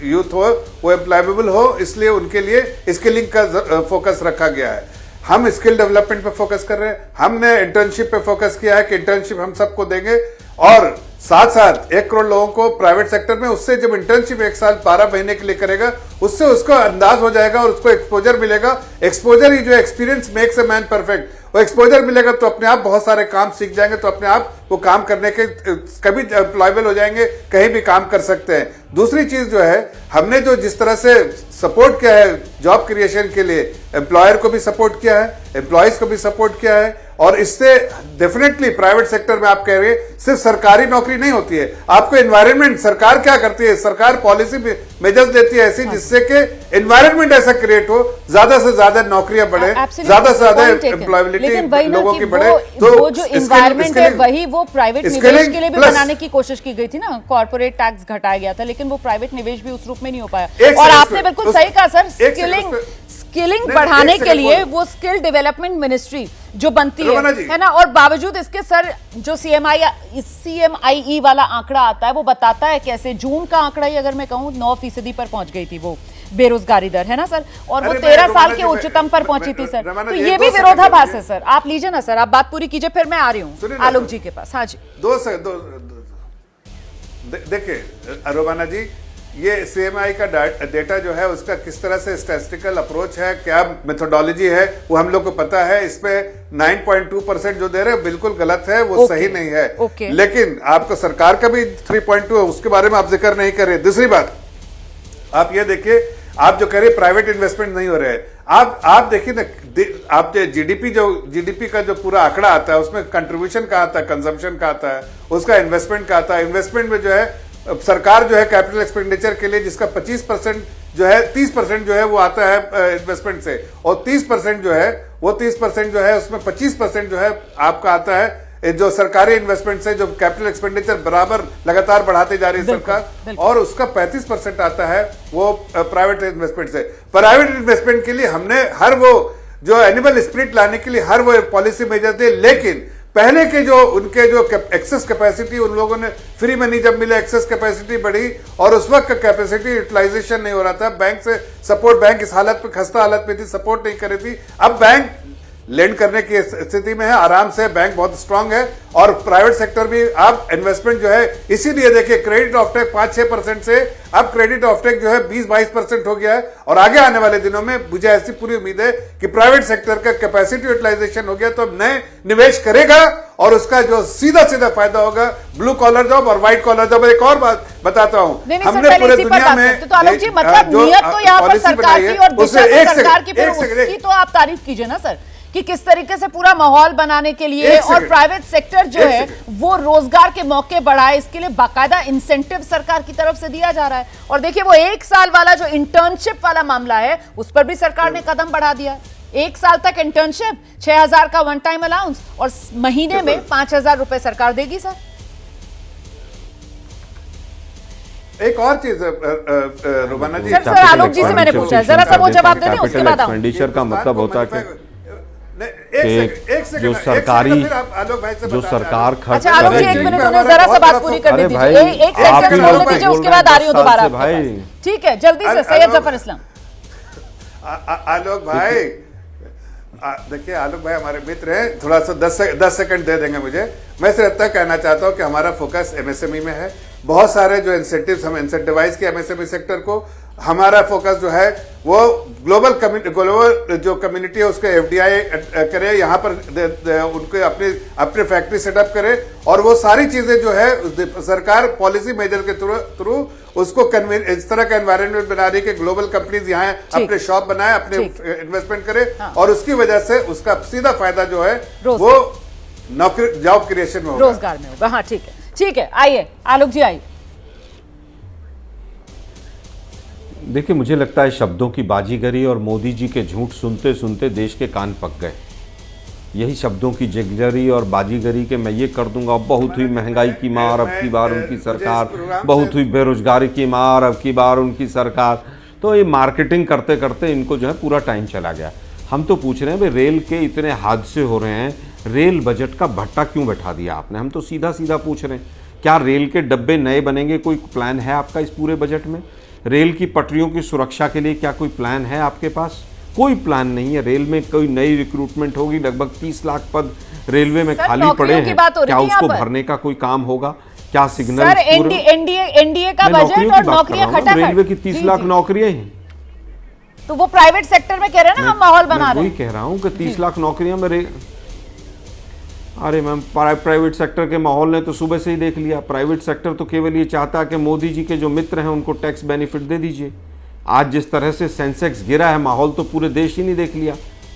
यूथ हो वो एम्प्लॉयबल हो, इसलिए उनके लिए स्किलिंग का फोकस रखा गया है। हम स्किल डेवलपमेंट पे फोकस कर रहे हैं। हमने इंटर्नशिप पे फोकस किया है कि इंटर्नशिप हम सबको देंगे और साथ साथ 1 करोड़ लोगों को प्राइवेट सेक्टर में, उससे जब इंटर्नशिप 1 साल 12 महीने के लिए करेगा, उससे उसको अंदाज हो जाएगा और उसको एक्सपोजर मिलेगा। एक्सपोजर ही जो experience makes a man perfect, वो एक्सपोजर मिलेगा तो अपने आप बहुत सारे काम सीख जाएंगे, तो अपने आप वो काम करने के कभी एम्प्लॉयबल हो जाएंगे, कहीं भी काम कर सकते हैं। दूसरी चीज जो है, हमने जो जिस तरह से सपोर्ट किया है जॉब क्रिएशन के लिए, एम्प्लॉयर को भी सपोर्ट किया है, एम्प्लॉयज को भी सपोर्ट किया है, और इससे डेफिनेटली प्राइवेट सेक्टर में आप कह रहे हैं सिर्फ सरकारी नौकरी नहीं होती है, आपको एनवायरनमेंट, सरकार क्या करती है, सरकार पॉलिसी मेजर्स देती है ऐसी जिससे कि एनवायरनमेंट ऐसा क्रिएट हो, ज्यादा से ज्यादा नौकरियां बढ़े, ज्यादा से ज्यादा एम्प्लॉयबिलिटी लोगों की बढ़े। तो वो जो एनवायरनमेंट है वही वो प्राइवेट निवेश के लिए भी बनाने की कोशिश की गई थी ना, कॉर्पोरेट टैक्स घटाया गया था, लेकिन वो प्राइवेट निवेश भी उस रूप में नहीं हो पाया। और आपने बिल्कुल सही कहा सर, स्किलिंग बढ़ाने के लिए वो स्किल डेवलपमेंट मिनिस्ट्री जो बनती है ना, और बावजूद इसके सर जो CMIE वाला आंकड़ा आता है वो बताता है कैसे जून का आंकड़ा ही अगर मैं कहूं 9% पर पहुंच गई थी वो बेरोजगारी दर, है ना सर, और वो 13 साल के उच्चतम पर पहुंची थी सर। तो ये भी विरोधाभास है सर। आप लीजिए ना सर, आप बात पूरी कीजिए, फिर मैं आ रही हूँ आलोक जी के पास। हाँ जी, देखिए रोमाना जी, ये CMI का डेटा जो है उसका किस तरह से स्टैटिस्टिकल अप्रोच है, क्या मेथोडोलॉजी है, वो हम लोग को पता है। इसमें 9.2% जो दे रहे हैं बिल्कुल गलत है, वो सही नहीं है। लेकिन आपको सरकार का भी 3.2 है, उसके बारे में आप जिक्र नहीं कर रहे। दूसरी बात, आप ये देखिए, आप जो कह रहे प्राइवेट इन्वेस्टमेंट नहीं हो रहे हैं, आप देखिए ना, आप जीडीपी का जो पूरा आंकड़ा आता है उसमें कंट्रीब्यूशन का आता है, कंजम्पशन का आता है, उसका इन्वेस्टमेंट का आता है। इन्वेस्टमेंट में जो है सरकार जो है कैपिटल एक्सपेंडिचर के लिए जिसका 25% जो है 30% जो है वो आता है इन्वेस्टमेंट से, और 30% जो है वो 30% जो है उसमें 25% जो है आपका आता है जो सरकारी इन्वेस्टमेंट से, जो कैपिटल एक्सपेंडिचर बराबर लगातार बढ़ाते जा रही है सरकार, और उसका 35% आता है वो प्राइवेट इन्वेस्टमेंट से। प्राइवेट इन्वेस्टमेंट के लिए हमने हर वो जो एनिमल स्पिरिट लाने के लिए हर वो पॉलिसी मेजर थे, लेकिन पहले के जो उनके जो एक्सेस कैपेसिटी, उन लोगों ने फ्री मनी जब मिले एक्सेस कैपेसिटी बढ़ी, और उस वक्त कैपेसिटी यूटिलाइजेशन नहीं हो रहा था, बैंक से सपोर्ट, बैंक इस हालत में, खस्ता हालत में थी, सपोर्ट नहीं कर रही थी। अब बैंक लेंड करने की स्थिति में है, आराम से, बैंक बहुत स्ट्रांग है, और प्राइवेट सेक्टर भी अब इन्वेस्टमेंट जो है, इसीलिए देखिए क्रेडिट ऑफटेक 5-6% से अब क्रेडिट ऑफटेक जो है 20-22% हो गया है, और आगे आने वाले दिनों में मुझे ऐसी पूरी उम्मीद है कि प्राइवेट सेक्टर का कैपेसिटी यूटिलाइजेशन हो गया तो अब नए निवेश करेगा, और उसका जो सीधा फायदा होगा ब्लू कॉलर जॉब और व्हाइट कॉलर जॉब। एक और बात बताता हूं, हमने पूरे दुनिया में तो आलोक जी, मतलब नियत तो यहाँ पर सरकार की और दिशा सरकार की, फिर उसकी तो आप तारीफ कीजिए ना सर, कि किस तरीके से पूरा माहौल बनाने के लिए और प्राइवेट सेक्टर जो है वो रोजगार के मौके बढ़ाए, इसके लिए बाकायदा इंसेंटिव सरकार की तरफ से दिया जा रहा है। और देखिए वो 1 साल वाला जो इंटर्नशिप वाला मामला है उस पर भी सरकार ने कदम बढ़ा दिया। 1 साल तक इंटर्नशिप, 6,000 का वन टाइम अलाउंस, और महीने में 5,000 रुपए सरकार देगी सर। एक और चीज रोमाना जी, सर आलोक जी से मैंने पूछा है, जरा सा वो जवाब दे दें, उसके बाद एक्सपेंडिचर का मतलब होता है कि जो सरकारी, जो सरकार खर्च, अच्छा आलोक जी 1 मिनट, उन्हें जरा सा बात पूरी करने दीजिए, एक सेंटेंस बोलने दीजिए, उसके बाद आ रही हूं दोबारा भाई। ठीक है, जल्दी से सैयद जफर इस्लाम। आलोक भाई, देखिए आलोक भाई हमारे मित्र हैं, थोड़ा सा 10 सेकंड दे देंगे मुझे। मैं सिर्फ इतना कहना चाहता हूं कि हमारा फोकस MSME में है, बहुत सारे जो इंसेंटिव्स हम इंसेंटिवाइज किया MSME सेक्टर को। हमारा फोकस जो है वो ग्लोबल जो कम्युनिटी है उसके FDI करे, यहाँ पर उनके अपने फैक्ट्री सेटअप करे, और वो सारी चीजें जो है सरकार पॉलिसी मेजर के थ्रू उसको इस तरह का एनवायरनमेंट बना रही है कि ग्लोबल कंपनीज यहाँ अपने शॉप बनाए, अपने इन्वेस्टमेंट करे, और उसकी वजह से उसका सीधा फायदा जो है वो नौकरी, जॉब क्रिएशन में होगा, रोजगार में होगा। हाँ ठीक है, आइए आलोक जी आइए। देखिए मुझे लगता है शब्दों की बाजीगरी और मोदी जी के झूठ सुनते सुनते देश के कान पक गए। यही शब्दों की जिगजरी और बाजीगरी के मैं ये कर दूंगा, बहुत हुई महंगाई की मार अब की बार उनकी सरकार, बहुत हुई बेरोजगारी की मार अब की बार उनकी सरकार। तो ये मार्केटिंग करते करते इनको जो है पूरा टाइम चला गया। हम तो पूछ रहे हैं भाई, रेल के इतने हादसे हो रहे हैं, रेल बजट का भट्टा क्यों बैठा दिया आपने? हम तो सीधा पूछ रहे हैं, क्या रेल के डब्बे नए बनेंगे? कोई प्लान है आपका इस पूरे बजट में? रेल की पटरियों की सुरक्षा के लिए क्या कोई प्लान है आपके पास? कोई प्लान नहीं है। रेल में कोई नई रिक्रूटमेंट होगी, लगभग 30 लाख पद रेलवे में खाली पड़े हैं, क्या उसको भरने का कोई काम होगा? क्या सिग्नल? सर एनडीए का बजट और नौकरियां खटाखट, रेलवे की 30 लाख नौकरियां हैं, तो वो प्राइवेट सेक्टर में कह रहे हैं ना हम माहौल बना रहे हैं। वही कह रहा हूँ कि 30 लाख नौकरियां में अरे मैम, प्राइवेट सेक्टर के माहौल ने तो सुबह से ही देख लिया। प्राइवेट सेक्टर तो केवल ये चाहता है कि मोदी जी के जो मित्र हैं उनको टैक्स बेनिफिट दे दीजिए। आज जिस तरह से सेंसेक्स गिरा है, माहौल तो पूरे देश ही नहीं देख लिया।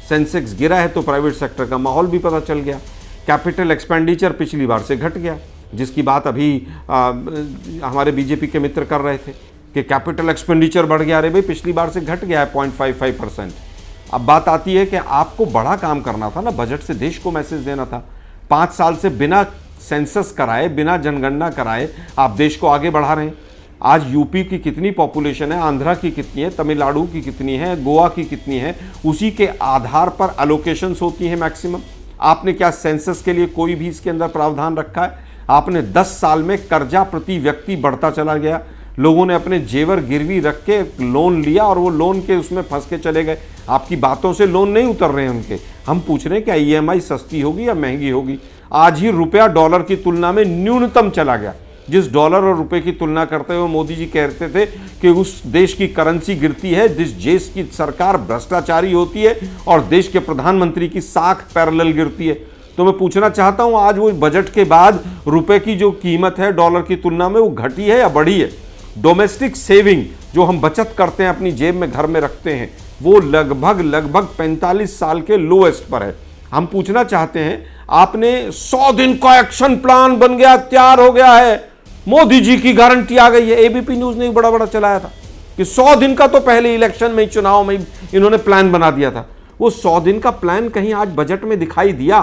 सेंसेक्स गिरा है तो प्राइवेट सेक्टर का माहौल भी पता चल गया। कैपिटल एक्सपेंडिचर पिछली बार से घट गया, जिसकी बात अभी हमारे बीजेपी के मित्र कर रहे थे कि कैपिटल एक्सपेंडिचर बढ़ गया। अरे भाई, पिछली बार से घट गया है 0.55%। अब बात आती है कि आपको बड़ा काम करना था ना, बजट से देश को मैसेज देना था। 5 साल से बिना सेंसस कराए, बिना जनगणना कराए आप देश को आगे बढ़ा रहे हैं। आज यूपी की कितनी पॉपुलेशन है, आंध्रा की कितनी है, तमिलनाडु की कितनी है, गोवा की कितनी है, उसी के आधार पर अलोकेशंस होती हैं मैक्सिमम। आपने क्या सेंसस के लिए कोई भी इसके अंदर प्रावधान रखा है? आपने 10 साल में कर्जा प्रति व्यक्ति बढ़ता चला गया। लोगों ने अपने जेवर गिरवी रख के लोन लिया और वो लोन के उसमें फंस के चले गए। आपकी बातों से लोन नहीं उतर रहे हैं उनके। हम पूछ रहे हैं क्या EMI सस्ती होगी या महंगी होगी? आज ही रुपया डॉलर की तुलना में न्यूनतम चला गया। जिस डॉलर और रुपए की तुलना करते हुए मोदी जी कहते थे कि उस देश की करेंसी गिरती है जिस देश की सरकार भ्रष्टाचारी होती है और देश के प्रधानमंत्री की साख पैरेलल गिरती है। तो मैं पूछना चाहता हूं, आज वो बजट के बाद रुपए की जो कीमत है डॉलर की तुलना में, वो घटी है या बढ़ी है? डोमेस्टिक सेविंग जो हम बचत करते हैं, अपनी जेब में घर में रखते हैं, वो लगभग 45 साल के लोएस्ट पर है। हम पूछना चाहते हैं, आपने 100 दिन का एक्शन प्लान बन गया, तैयार हो गया है, मोदी जी की गारंटी आ गई है। एबीपी न्यूज ने बड़ा चलाया था कि 100 दिन का तो पहले इलेक्शन में, चुनाव में इन्होंने प्लान बना दिया था। वो 100 दिन का प्लान कहीं आज बजट में दिखाई दिया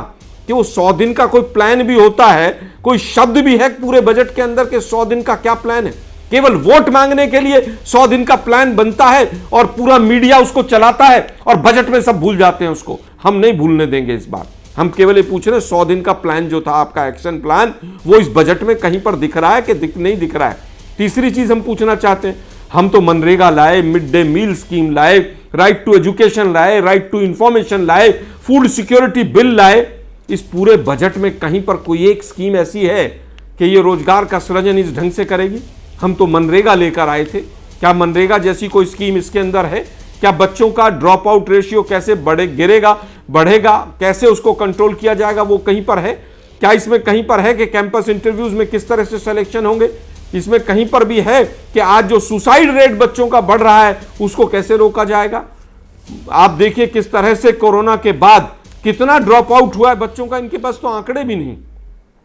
कि वो 100 दिन का कोई प्लान भी होता है? कोई शब्द भी है पूरे बजट के अंदर कि 100 दिन का क्या प्लान है? केवल वोट मांगने के लिए 100 दिन का प्लान बनता है और पूरा मीडिया उसको चलाता है और बजट में सब भूल जाते हैं उसको। हम नहीं भूलने देंगे इस बार। हम केवल ये पूछ रहे हैं, 100 दिन का प्लान जो था आपका एक्शन प्लान, वो इस बजट में कहीं पर दिख रहा है कि नहीं दिख रहा है? तीसरी चीज हम पूछना चाहते हैं, हम तो मनरेगा लाए, मिड डे मील स्कीम लाए, राइट टू एजुकेशन लाए, राइट टू इंफॉर्मेशन लाए, फूड सिक्योरिटी बिल लाए। इस पूरे बजट में कहीं पर कोई एक स्कीम ऐसी है कि ये रोजगार का सृजन इस ढंग से करेगी? हम तो मनरेगा लेकर आए थे। क्या मनरेगा जैसी कोई स्कीम इसके अंदर है? क्या बच्चों का ड्रॉप आउट रेशियो कैसे बढ़ेगा, कैसे उसको कंट्रोल किया जाएगा, वो कहीं पर है? क्या इसमें कहीं पर है कि कैंपस इंटरव्यूज में किस तरह से सिलेक्शन होंगे? इसमें कहीं पर भी है कि आज जो सुसाइड रेट बच्चों का बढ़ रहा है उसको कैसे रोका जाएगा? आप देखिए किस तरह से कोरोना के बाद कितना ड्रॉप आउट हुआ है बच्चों का, इनके पास तो आंकड़े भी नहीं।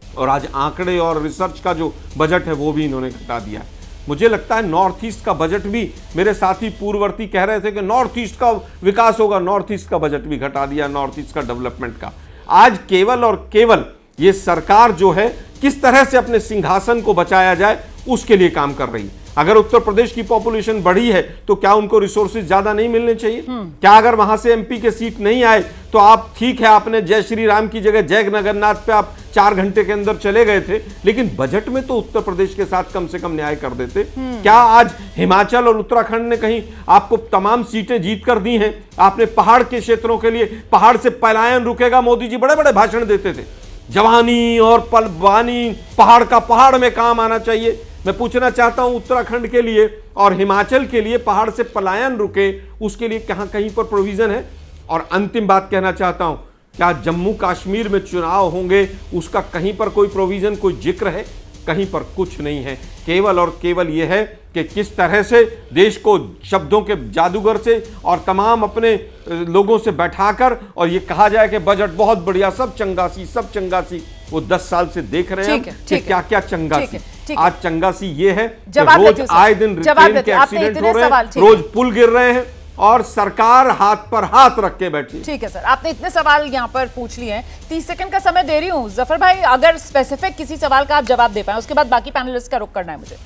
और आज आंकड़े और रिसर्च का जो बजट है वो भी इन्होंने घटा दिया है। मुझे लगता है नॉर्थ ईस्ट का बजट भी, मेरे साथी पूर्ववर्ती कह रहे थे कि नॉर्थ ईस्ट का विकास होगा, नॉर्थ ईस्ट का बजट भी घटा दिया, नॉर्थ ईस्ट का डेवलपमेंट का। आज केवल और केवल ये सरकार जो है किस तरह से अपने सिंहासन को बचाया जाए उसके लिए काम कर रही है। अगर उत्तर प्रदेश की पॉपुलेशन बढ़ी है तो क्या उनको रिसोर्सेज ज्यादा नहीं मिलने चाहिए? क्या अगर वहां से एमपी के सीट नहीं आए तो आप, ठीक है आपने जय श्री राम की जगह जय जगन्नाथ पे आप 4 घंटे के अंदर चले गए थे, लेकिन बजट में तो उत्तर प्रदेश के साथ कम से कम न्याय कर देते। क्या आज हिमाचल और उत्तराखंड ने कहीं आपको तमाम सीटें जीत कर दी हैं? आपने पहाड़ के क्षेत्रों के लिए, पहाड़ से पलायन रुकेगा, मोदी जी बड़े बड़े भाषण देते थे, जवानी और पलवानी, पहाड़ का पहाड़ में काम आना चाहिए। मैं पूछना चाहता हूं उत्तराखंड के लिए और हिमाचल के लिए पहाड़ से पलायन रुके, उसके लिए कहीं पर प्रोविजन है? और अंतिम बात कहना चाहता हूं, क्या जम्मू कश्मीर में चुनाव होंगे उसका कहीं पर कोई प्रोविजन, कोई जिक्र है? कहीं पर कुछ नहीं है। केवल और केवल यह है कि किस तरह से देश को शब्दों के जादूगर से और तमाम अपने लोगों से बैठाकर और ये कहा जाए कि बजट बहुत बढ़िया, सब चंगासी। वो 10 साल से देख रहे हैं कि क्या क्या चंगासी। आज चंगासी ये है कि रोज आए दिन ट्रेन के एक्सीडेंट हो रहे हैं, रोज पुल गिर रहे हैं और सरकार हाथ पर हाथ रख के बैठी। ठीक है सर, आपने इतने सवाल यहाँ पर पूछ लिए हैं, 30 सेकंड का समय दे रही हूँ। जफर भाई, अगर स्पेसिफिक किसी सवाल का आप जवाब दे पाए, उसके बाद बाकी पैनलिस्ट का रुख करना है मुझे।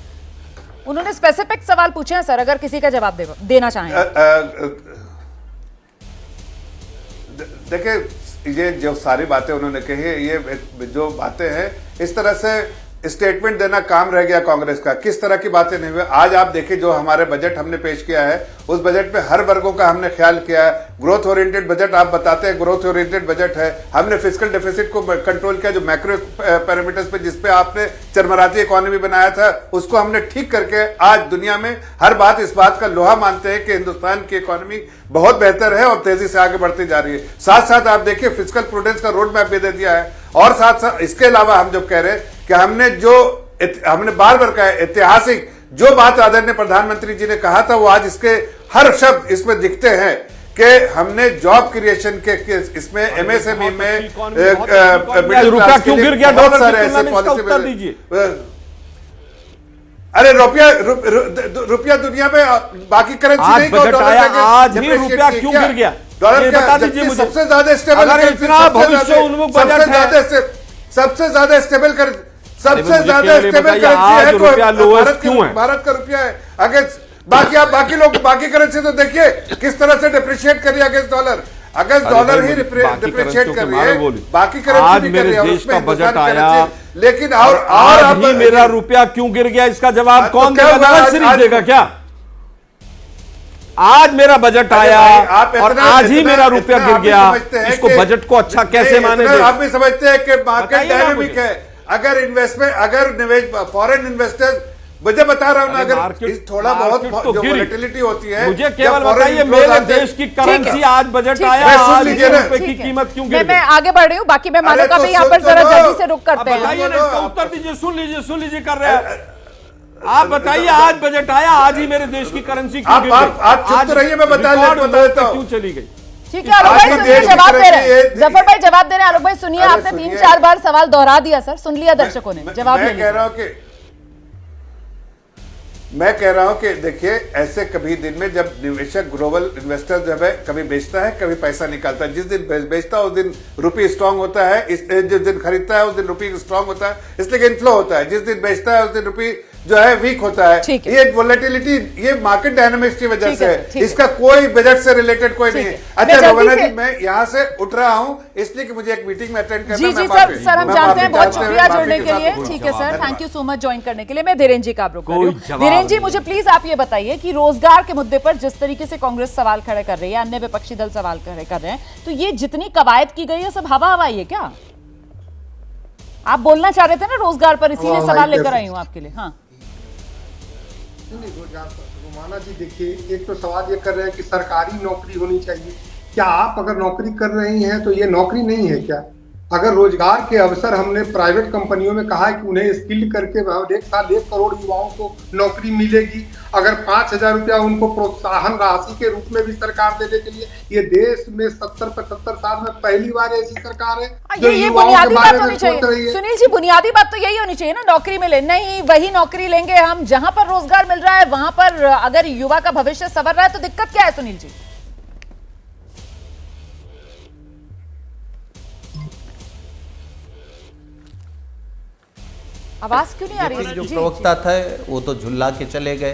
उन्होंने स्पेसिफिक सवाल पूछे हैं सर, अगर किसी का जवाब देना चाहें। देखिए, ये जो सारी बातें उन्होंने कही, ये जो बातें हैं, इस तरह से स्टेटमेंट देना काम रह गया कांग्रेस का। किस तरह की बातें नहीं हुई। आज आप देखिए जो हमारे बजट हमने पेश किया है, उस बजट में हर वर्गों का हमने ख्याल किया है। ग्रोथ ओरिएंटेड बजट, आप बताते हैं ग्रोथ ओरिएंटेड बजट है। हमने फिस्कल डेफिसिट को कंट्रोल किया, जो मैक्रो पैरामीटर्स पे जिसपे आपने चरमराती इकोनॉमी बनाया था उसको हमने ठीक करके आज दुनिया में हर बात इस बात का लोहा मानते हैं कि हिंदुस्तान की इकोनॉमी बहुत बेहतर है और तेजी से आगे बढ़ती जा रही है। साथ साथ आप देखिए फिस्कल प्रूडेंस का रोड मैप भी दे दिया है और साथ साथ इसके अलावा हम जब कह रहे हैं कि हमने बार बार कहा ऐतिहासिक जो बात आदरणीय प्रधानमंत्री जी ने कहा था, वो आज इसके हर शब्द इसमें दिखते हैं कि हमने जॉब क्रिएशन के इसमें एमएसएमई में रुपया क्यों गिर गया डॉलर की तुलना में, इसका उत्तर दीजिए। अरे रुपया दुनिया में बाकी करेंसी नहीं, बजट आया आज ही रुपया क्यों गिर गया, डॉलर बता दीजिए मुझे। सबसे ज्यादा स्टेबल, अगर इतना भविष्य उन्मुख बजट है, सबसे ज्यादा स्टेबल करेंसी है भारत का रुपया है। अगर बाकी करेंसी तो देखिए किस तरह से डिप्रिशिएट कर रही है अगेंस्ट डॉलर। अगर डॉलर ही डिप्रिशिएट कर रही है, बाकी करेंसी भी कर रही है, उसमें बजट आया, लेकिन आज ही मेरा रुपया क्यों गिर गया, इसका जवाब कौन देगा? नवाज शरीफ देगा क्या? आज मेरा बजट आया और आज ही मेरा रुपया गिर गया, इसको बजट को अच्छा कैसे मानेंगे? आप भी समझते हैं कि मार्केट डायनामिक है। अगर इन्वेस्टमेंट, अगर निवेश, फॉरेन इन्वेस्टर्स, मुझे बता रहा हूं ना, अगर थोड़ा बहुत जो वोलेटिलिटी होती है, मुझे केवल बताइए मेरे देश की करेंसी आज बजट आया, आज रुपए की कीमत क्यों गिर गई? मैं आगे बढ़ रही हूँ, बाकी मेहमानों का भी यहाँ पर जरा जल्दी से रुक करते हैं। बताइए ना, इसका उत्तर दीजिए। सुन लीजिए कर रहे हैं आप। बताइए आज बजट आया, आज ही मेरे देश की करेंसी क्यों गिर गई? आप चुप तो रहिए, मैं बता देता हूं क्यों चली गई। ठीक है आलोक भाई, सुनिए जवाब दे रहे हैं, जफर भाई जवाब दे रहे हैं। आलोक भाई सुनिए, आपने 3-4 बार सवाल दोहरा दिया सर, सुन लिया दर्शकों ने, जवाब ले लीजिए। मैं कह रहा हूं कि देखिए, ऐसे कभी दिन में जब निवेशक, ग्लोबल इन्वेस्टर जब है, कभी बेचता है कभी पैसा निकालता है। जिस दिन बेचता है उस दिन रुपी स्ट्रांग होता है, जिस दिन खरीदता है उस दिन रुपी स्ट्रांग होता है, इसलिए इन्फ्लो होता है। जिस दिन बेचता है उस दिन रुपी जो है वीक होता है। ये वोलेटिलिटी, ये मार्केट डायनामिक्स की वजह से है, इसका कोई बजट से रिलेटेड कोई नहीं है। अच्छा रवाना जी, मैं यहाँ से उठ रहा हूँ इसलिए कि मुझे एक मीटिंग में अटेंड करना है। जी सर, हम जानते हैं, बहुत शुक्रिया जुड़ने के लिए। ठीक है sir, thank you so much join करने के लिए। मैं धीरेन जी का रुक कर रही हूँ। धीरेन जी, मुझे प्लीज आप ये बताइए कि रोजगार के मुद्दे पर जिस तरीके से कांग्रेस सवाल खड़े कर रही है, अन्य विपक्षी दल सवाल खड़े कर रहे हैं, तो ये जितनी कवायद की गई है सब हवा हवाई है क्या? आप बोलना चाह रहे थे ना रोजगार पर, इसीलिए सवाल लेकर आई हूँ आपके लिए। हाँ रोमाना जी, देखिए, एक तो सवाल ये कर रहे हैं कि सरकारी नौकरी होनी चाहिए। क्या आप अगर नौकरी कर रही हैं तो ये नौकरी नहीं है क्या? अगर रोजगार के अवसर हमने प्राइवेट कंपनियों में कहा है कि उन्हें स्किल्ड करके 1 साल 1 करोड़ युवाओं को नौकरी मिलेगी, अगर 5,000 रुपया उनको प्रोत्साहन राशि के रूप में भी सरकार देने के लिए, ये देश में 70-75 साल में पहली बार ऐसी सरकार है जो ये बुनियादी बात होनी चाहिए। सुनील जी, बुनियादी बात तो यही होनी चाहिए ना, नौकरी मिले। नहीं, वही नौकरी लेंगे हम जहां पर रोजगार मिल रहा है, वहां पर अगर युवा का भविष्य संवर रहा है तो दिक्कत क्या है सुनील जी? आवाज क्यों नहीं आ रही है? जो प्रवक्ता थे वो तो झुल्ला के चले गए।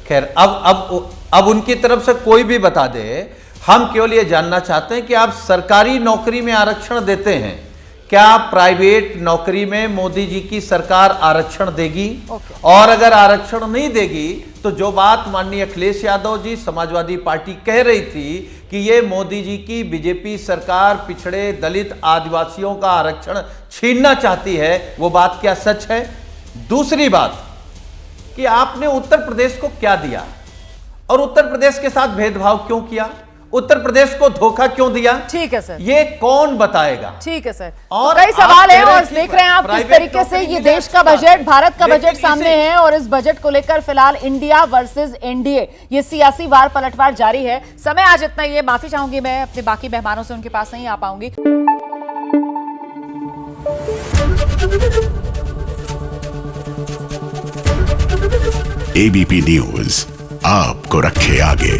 खैर, अब उनकी तरफ से कोई भी बता दे, हम केवल ये जानना चाहते हैं कि आप सरकारी नौकरी में आरक्षण देते हैं, क्या प्राइवेट नौकरी में मोदी जी की सरकार आरक्षण देगी? और अगर आरक्षण नहीं देगी तो जो बात माननीय अखिलेश यादव जी, समाजवादी पार्टी कह रही थी कि ये मोदी जी की बीजेपी सरकार पिछड़े, दलित, आदिवासियों का आरक्षण छीनना चाहती है, वो बात क्या सच है? दूसरी बात कि आपने उत्तर प्रदेश को क्या दिया और उत्तर प्रदेश के साथ भेदभाव क्यों किया, उत्तर प्रदेश को धोखा क्यों दिया? ठीक है सर, ये कौन बताएगा? ठीक है सर, और कई सवाल हैं और देख रहे हैं आप किस तरीके से ये देश का बजट, भारत का बजट सामने है और इस बजट को लेकर फिलहाल इंडिया वर्सेस एनडीए ये सियासी वार पलटवार जारी है। समय आज इतना ही है, माफी चाहूंगी मैं अपने बाकी मेहमानों से, उनके पास नहीं आ पाऊंगी। एबीपी न्यूज आपको रखे आगे।